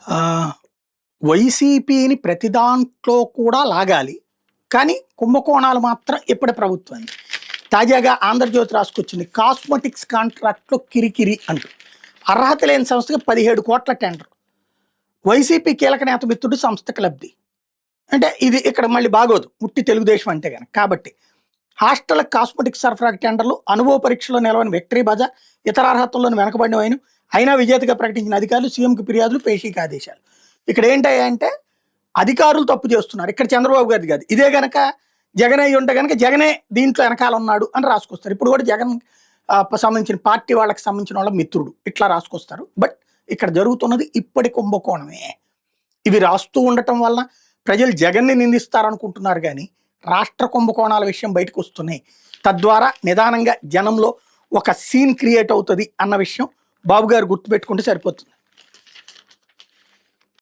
ఆహ్, వైసీపీని ప్రతి దాంట్లో కూడా లాగాలి. కానీ కుంభకోణాలు మాత్రం ఇప్పటి ప్రభుత్వానిది. తాజాగా 'ఆంధ్రజ్యోతి' రాసుకొచ్చింది. కాస్మెటిక్స్ కాంట్రాక్ట్‌లో కిరికిరి అంటూ. అర్హత లేని సంస్థకి 17,00,00,000 టెండర్. వైసీపీ కీలక నేత మిత్రుడు సంస్థకి లబ్ధి. అంటే ఇది ఇక్కడ మళ్ళీ బాగోదు. ఉట్టి తెలుగుదేశం అంటే గనక. కాబట్టి హాస్టల్ కాస్మెటిక్స్ సరఫరా టెండర్లు, అనుభవ పరీక్షలో నిలవని విక్టరీ బజార్, ఇతర అర్హతల్లోని వెనకబడినవైన అయినా విజేతగా ప్రకటించిన అధికారులు, సీఎంకి ఫిర్యాదులు, పేషీకి ఆదేశాలు. ఇక్కడ ఏంటంటే అధికారులు తప్పు చేస్తున్నారు. ఇక్కడ చంద్రబాబు గారిది కాదు. ఇదే గనక జగన్ అయ్యి ఉంటే గనక జగనే దీంట్లో వెనకాల ఉన్నాడు అని రాసుకొస్తారు. ఇప్పుడు కూడా జగన్ సంబంధించిన పార్టీ వాళ్ళకి సంబంధించిన వాళ్ళ మిత్రుడు ఇట్లా రాసుకొస్తారు. బట్ ఇక్కడ జరుగుతున్నది ఇప్పటి కుంభకోణమే. ఇవి రాస్తూ ఉండటం వల్ల ప్రజలు జగన్ని నిందిస్తారనుకుంటున్నారు కానీ రాష్ట్ర కుంభకోణాల విషయం బయటకు వస్తున్నాయి. తద్వారా నిదానంగా జనంలో ఒక సీన్ క్రియేట్ అవుతుంది అన్న విషయం బాబు గారు గుర్తుపెట్టుకుంటే సరిపోతుంది.